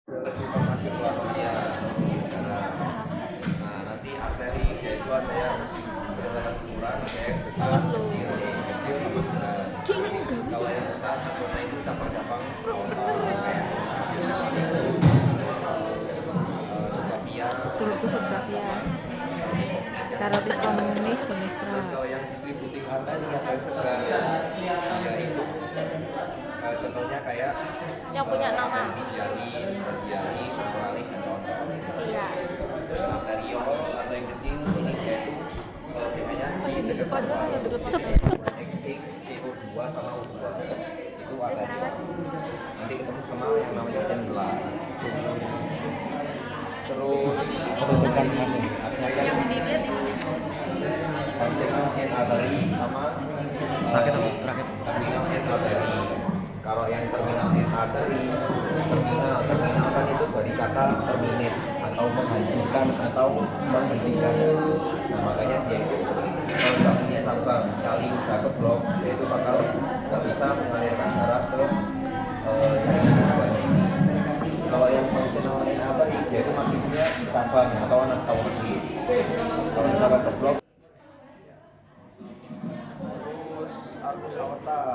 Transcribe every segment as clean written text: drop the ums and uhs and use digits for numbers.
sistem sirkulatoria. Nah, nanti arteri yaitu ada yang berjalan ukuran, ada yang besar, kecil, sama sedang. Kalau yang besar, contohnya itu cabang-cabang kayak Subclavia, Carotis communis sinistra. kalau yang distributif arteri atau sedang, yaitu contohnya kayak Yang punya nama. radialis, strukturales, dan kawan-kawan. Iya. Arteriol atau yang kecil ini yaitu namanya Masih aja lah yang deket XX, CO2 sama O2 itu arteriol. Nanti ketemu sama yang namanya candela. Terus ketutupan mas ini. ada yang yang dilihat ini. functional end artery sama terminal end artery. Kalau yang terminal end artery, terminal kan itu dari kata terminate atau menghancurkan atau menghentikan. Nah makanya dia itu kalau nggak punya cabang sekali udah keblok, dia itu bakal nggak bisa mengalirkan darah ke jaringan tujuannya ini. Kalau yang functional end artery dia itu masih punya cabang atau anak tahu masih. Kalau misalkan keblok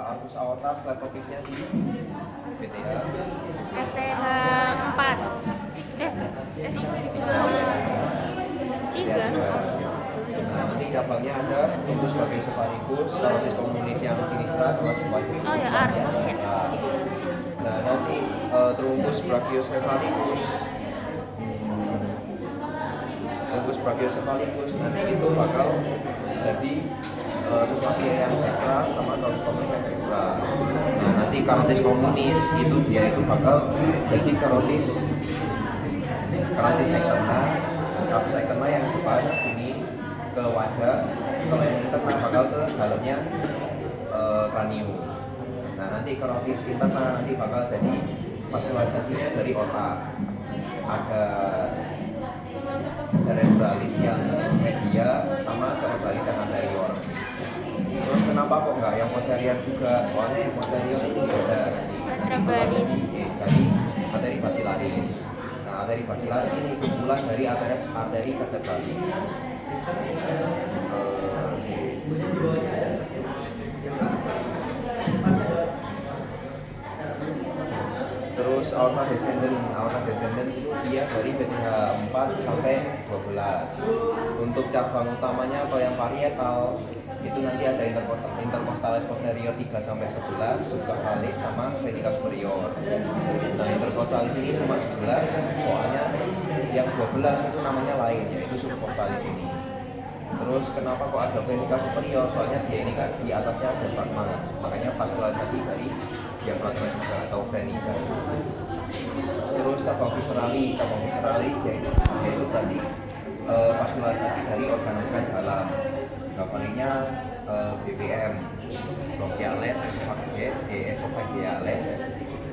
artus aorta fletopisnya di PTH. STH 4. Ya, nah, nanti cabangnya ada truncus brachiocephalicus, carotis communis yang sinistra sama sinistra. Oh ya, artus ya. Nah, nanti truncus brachiocephalicus nanti itu bakal jadi Subclavia yang ekstra sama carotis communis yang ekstra. Nah, nanti carotis communis itu dia itu bakal jadi carotis eksterna yang depan sini ke wajah. Kalau yang interna bakal ke dalamnya kranium. Nah, nanti carotis interna nanti bakal jadi vaskularisasinya dari otak. Ada cerebralis yang media sama cerebralis yang anterior. Terus kenapa kok nggak yang posterior juga? Soalnya yang posterior itu ada Cerebralis. dari arteri basilaris. Nah, arteri basilaris ini kumpulan dari arteri vertebralis. Terus aorta descendant itu dia dari PTH 4 sampai 12. Untuk cabang utamanya atau yang parietal itu nanti ada intercostalis posterior 3 sampai 11, subcostalis sama vertica superior. Nah, intercostalis ini cuma 11, soalnya yang 12 itu namanya lain, yaitu subcostalis ini. Terus kenapa kok ada vertica superior? Soalnya dia ini kan di atasnya ada diafragma, makanya vaskularisasi dari diafragma juga atau frenica. Terus cabang visceralis yaitu tadi vaskularisasi dari organ-organ dalam. Gambarnya BBM, bronchiales, esophageales,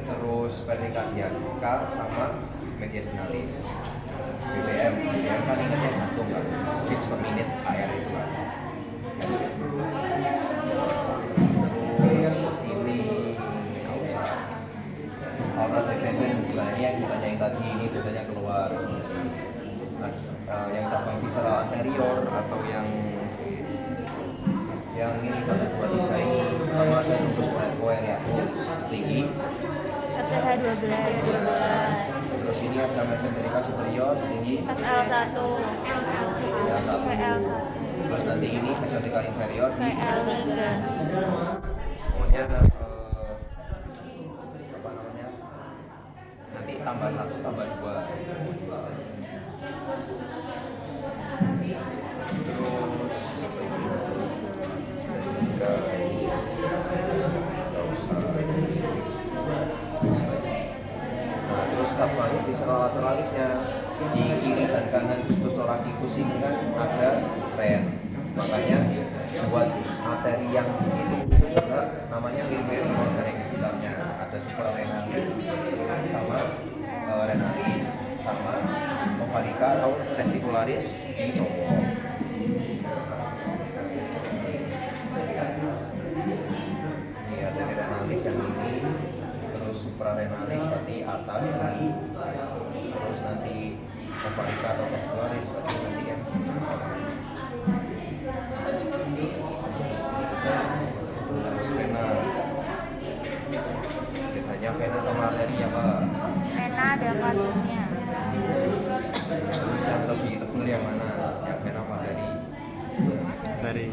terus pericardiaca sama mediastinalis. BBM kan ingatnya jantung kan, beats per minute AR itu kan. Terus ini nggak usah. Aorta descendant istilahnya yang ditanyain tadi ini biasanya keluar. Nah, yang cabang visceral anterior atau yang ini 1, 2, 3 ini pertama ada truncus coel ya tinggi. STH 12. Terus ini ada mesenterica superior tinggi. SL1. Ya, satu. PL1. Terus nanti ini mesenterica inferior di PL3. pokoknya apa namanya? Nanti tambah 1 tambah 2. Terus cabang visceral lateralisnya di kiri dan kanan ductus thoracicus ini kan ada ren, makanya buat arteri yang di situ itu juga namanya mirip sama organ yang di sekitarnya. Ada suprarenalis sama renalis sama ovarica atau testicularis di cowok. Ini arteri renalis yang ini, terus suprarenalis berarti atas ini, cavalica atau vascularis berarti nanti yang terus vena bedanya vena sama arteri apa? Vena ada katupnya. Terus yang lebih tebal yang mana? Yang vena apa arteri? Dari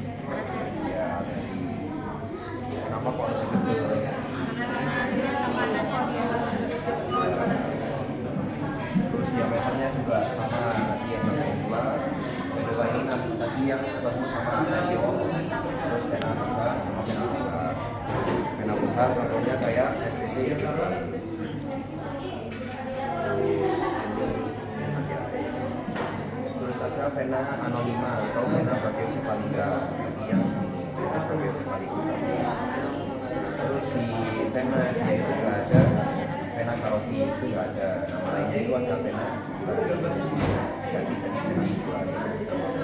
Ya arteri. Kenapa kok lebih tebal? Terus diameternya juga sama yang medula ini nanti tadi yang ketemu sama arteriol, terus vena juga sama vena besar contohnya kayak SPT gitu. Terus ada vena anonima atau vena brachiocephalica yang terus brachiocephalicus. Terus di vena dia itu nggak ada vena carotis, itu nggak ada nama lainnya, itu ada vena jadi vena subcutaneous.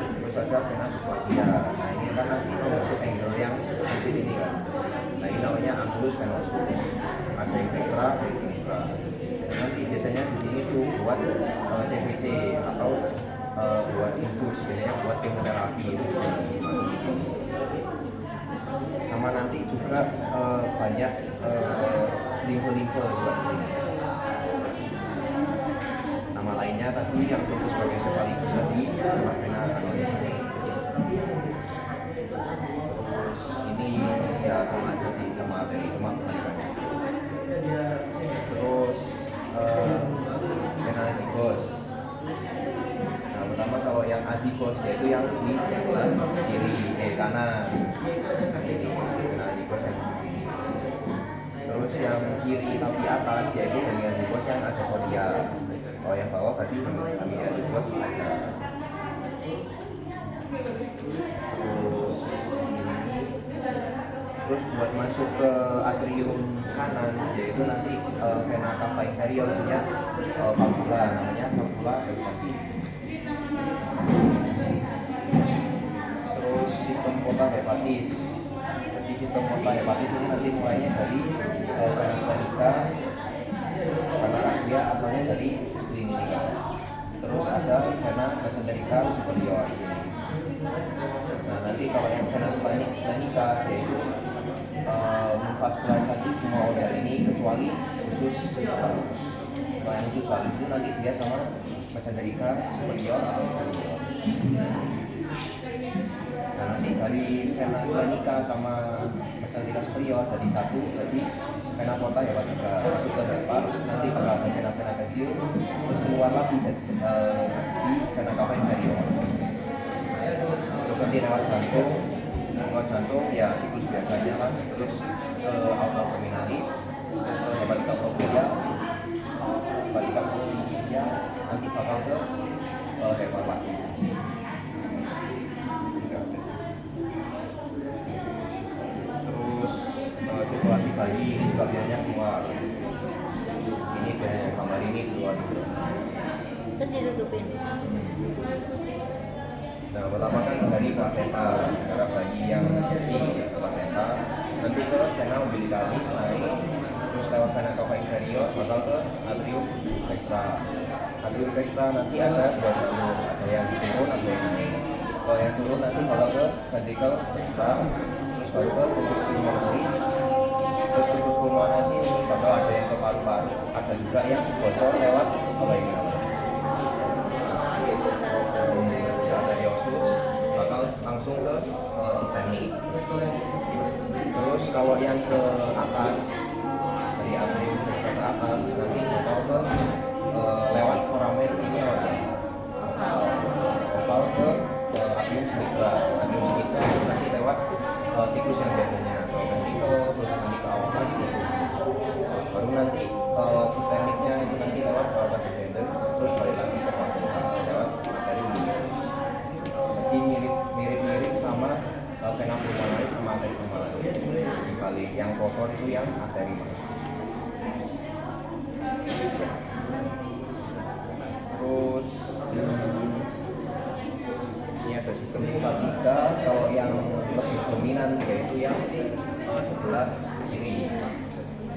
Terus ada vena subclavia. Nah ini kan nanti membentuk angle yang seperti ini kan. Nah ini namanya angulus venosus. Ada yang dextra, ada yang sinistra. Nanti biasanya di sini tuh buat CVC atau buat infus, biasanya buat kemoterapi. Sama nanti juga banyak limfe-limfe juga di sini. Nama lainnya tadi yang fokus sebagai cephalitis tadi adalah vena anonima. Terus ini ya sama aja sih sama arteri, cuma kebalikannya. Terus vena azygos. Nah pertama kalau yang azygos yaitu yang di kiri kanan. Ini vena azygos yang kiri. Terus yang kiri tapi atas yaitu hemi azygos yang aksesoria. Kalau yang bawah berarti hemi azygos aja. Terus buat masuk ke atrium kanan yaitu nanti vena cava inferior punya valvula namanya valvula Eustachi. Terus sistem porta hepatis. Jadi sistem porta hepatis ini nanti mulainya dari vena splenica karena dia asalnya dari spleninica. Terus ada vena mesenterica superior di sini. Nah nanti kalau yang vena splenica yaitu memvaskularisasi semua organ ini kecuali usus halus. Kalau yang usus halus itu nanti dia sama mesenterica superior atau inferior. Nah nanti dari vena splenica sama mesenterica superior jadi satu, jadi vena porta hepatica masuk ke depan, nanti bakal ada vena-vena kecil terus keluar lagi di vena cava inferior. Terus nanti lewat jantung ya siklus biasanya lah, terus aorta abdominalis, terus ke hepatica propria, hepatica propria nanti bakal ke hepar lagi. Terus sirkulasi bayi ini juga biasanya keluar. Ini biasanya kamar ini keluar juga. Terus ditutupin. Nah pertama kan dari placenta, darah bayi yang isi placenta, nanti ke vena umbilicalis naik, terus lewat vena cava inferior bakal ke atrium dextra. Atrium dextra nanti ada dua jalur, ada yang turun, ada yang naik. Kalau yang turun nanti bakal ke ventricle dextra, terus baru ke pulsus pulmonalis, terus pulsus pulmonalis ini bakal ada yang ke paru-paru, ada juga yang bocor lewat apa ini namanya? Arteriosus bakal langsung ke sistemik. Terus kalau yang ke atas dari atrium ke atas nanti bakal ke lewat foramen ini bakal ke atrium sinistra. Atrium sinistra itu nanti lewat siklus yang biasanya ventricle, terus nanti ke aorta gitu. Baru nanti sistemiknya itu nanti lewat aorta descendens, terus balik lagi ke placenta lewat arteri umbilikus. Jadi mirip-mirip sama vena pulmonalis sama arteri pulmonalis. Dibalik yang kotor itu yang arteri. Terus ini ada sistem limfatika. Kalau yang lebih dominan yaitu yang sebelah kiri.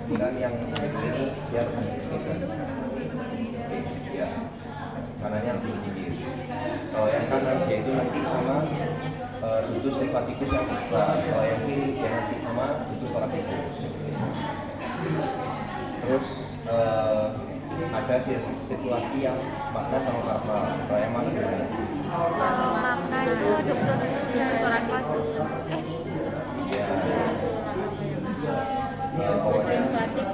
Ini kan yang ini dia lebih sedikit. Ya, kanannya yang sedikit. Kalau yang kanan dia itu nanti sama ductus limfaticus yang besar. Kalau yang kiri dia nanti sama ductus thoracic. Terus ada sirkulasi yang makna sama karpal. Kalau yang mana gimana? Makna itu ductus thoracic. Ya. Pokoknya Lymphatic.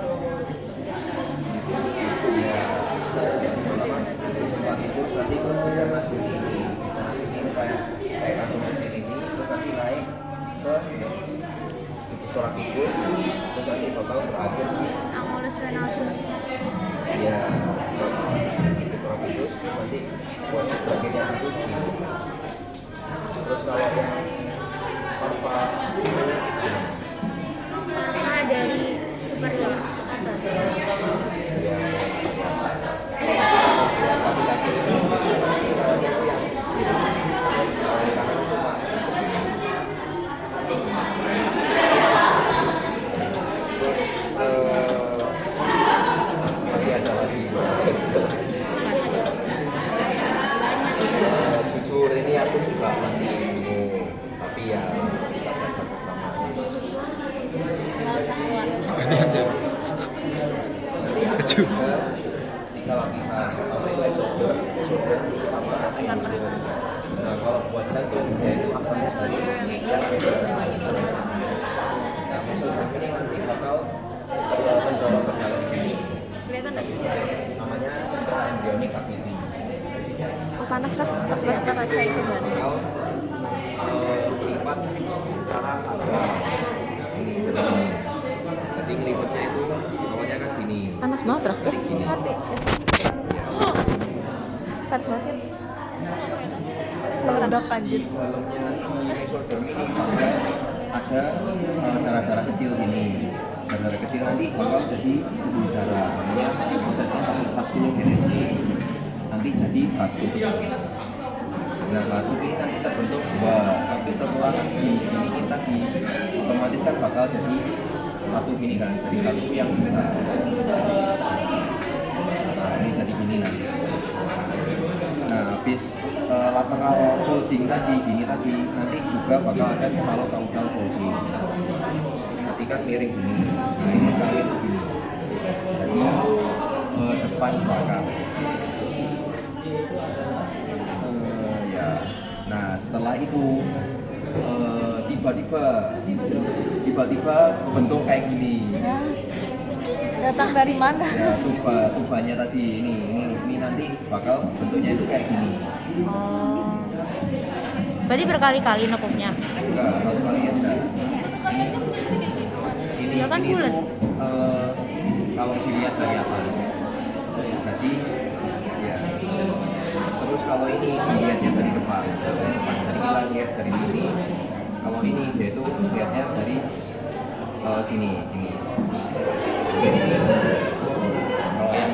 ya yang pertama limfaticus nanti ke sistema sini kayak kantung kecil ini, terus nanti naik ke ductus thoracic, terus nanti bakal berakhir di Angulus venosus. ya ductus thoracic, terus nanti buat sebagainya itu sini. Terus kalau yang karpal Karena dari superior ke atas. ya laki-laki itu terus masih ada lagi jujur ini aku juga masih bingung, tapi ya kita baca bersama. Gantian siapa? Nanti ada tiga lapisan, pertama itu episoder sama episoder. Nah kalau buat jantung dia itu akan sekali yang episoder. Nah episoder ini nanti bakal mencolok ke dalam ini. Kelihatan nggak? Namanya central embryonic cavity. Oh panas Raf, tak baca itu kan? Bakal melipat secara agak ini jadi gini. Jadi melipatnya itu awalnya kan gini. Panas banget Raf, Jadi gini. mati. Ya. Panas banget ya. Meledak Di anjir. dalamnya si mesoderm ini bakal ada darah-darah kecil gini. Darah kecil nanti bakal jadi pembuluh darah. Namanya prosesnya vaskulogenesis. Nanti jadi batu. Nah batu ini nanti terbentuk buah. Tapi setelah ini tadi otomatis kan bakal jadi satu gini kan. Jadi satu yang bisa. Nah ini jadi gini nanti. Nah habis lateral folding tadi gini tadi nanti juga bakal ada cephalocaudal folding. Nanti kan miring gini. Nah ini sekarang itu gini. Jadi depan belakang. Ya. Nah setelah itu tiba-tiba bentuk kayak gini. Datang dari mana? Ya tubanya tadi ini nanti bakal bentuknya itu kayak gini. Oh. Berarti berkali-kali nekuknya. Enggak, satu kali aja. Ini Ya kan ini bulat. tuh, kalau dilihat dari atas. Jadi ya. Terus kalau ini dilihatnya dari depan. Jadi kita lihat dari sini. Kalau ini dia itu lihatnya dari sini. Kalau yang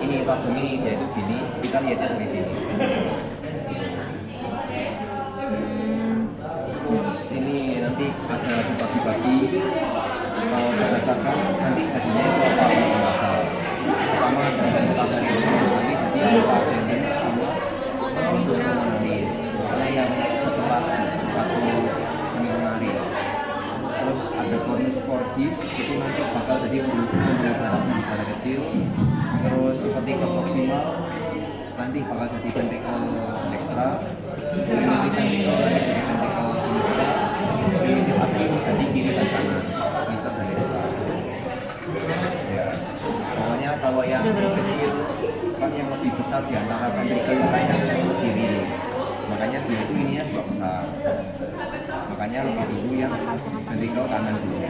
ini tabung ini dia itu gini, kita lihatnya dari sini. Terus ini nanti ada dibagi-bagi berdasarkan nanti jadinya itu apa berasal. Pertama dari tabung ini nanti jadi apa ascending sama pulmonalis. Karena yang setelah pulmonalis. Terus ada cornus cordis itu nanti bakal jadi pembuluh darah kecil. Terus seperti ke proximal nanti bakal jadi ventricle dextra, primitive ventricle nanti jadi ventricle sinistra, primitive atrium jadi kiri dan kanan, sinistra dan dextra. Ya, pokoknya kalau yang kecil kan yang lebih besar di antara ventricle itu kan yang kiri. Makanya dia itu ininya juga besar. Makanya lebih dulu yang ventricle kanan dulu.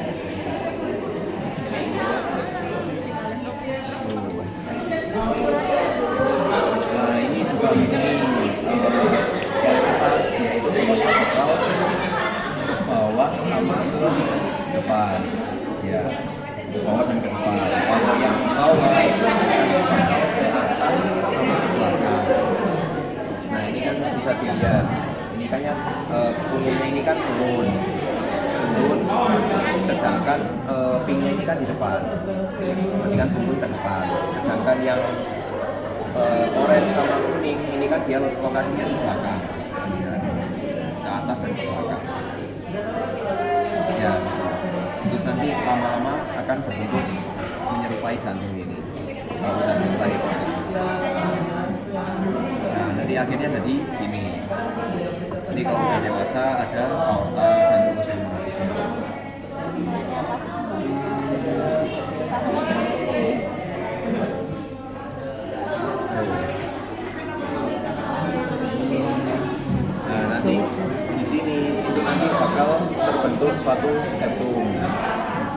Nah ini juga begini yang atas dia itu pokoknya bakal ke bawah sama ke depan ya, ke bawah dan ke depan. Kalau yang bawah itu bakal ke atas sama ke belakang. Nah ini kan bisa dilihat, ini kan yang kuningnya ini kan turun, sedangkan pinknya ini kan di depan, nanti kan turun ke depan, sedangkan yang orange sama kuning ini kan dia lokasinya di belakang, ya, ke atas dan ke belakang. Ya, terus nanti lama-lama akan berbentuk menyerupai jantung ini. Kalau sudah selesai prosesnya. Nah, nanti akhirnya jadi gini. Ini kalau udah dewasa ada aorta dan tulus pulmoner di sini. Nah, nanti di sini itu nanti bakal terbentuk suatu septum.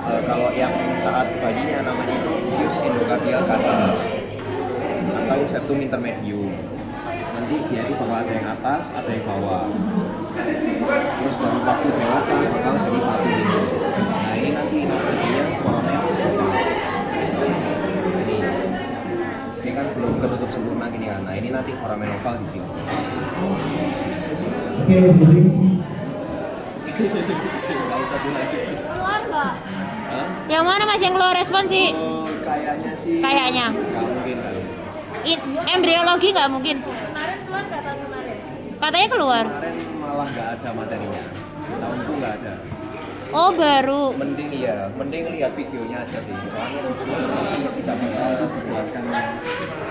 Kalau yang saat bayinya namanya itu fuse endocardial canal atau septum intermedium. Nanti dia itu bakal ada yang atas, ada yang bawah. Terus baru waktu dewasa bakal jadi satu ini. Nah ini nanti namanya foramen oval. Ini kan belum ketutup sempurna gini kan. Nah ini nanti foramen oval di sini. Oke, jadi Nggak usah dilanjut. Keluar nggak? Hah? Yang mana Mas yang keluar respon sih? Oh, kayaknya sih. Kayaknya. Nggak mungkin kali. Embriologi nggak mungkin. Kemarin keluar nggak tahun kemarin? Katanya keluar. Kemarin malah nggak ada materinya. Tahunku nggak ada. Oh baru. Mending iya, mending lihat videonya aja sih. Soalnya videonya masih tidak bisa dijelaskan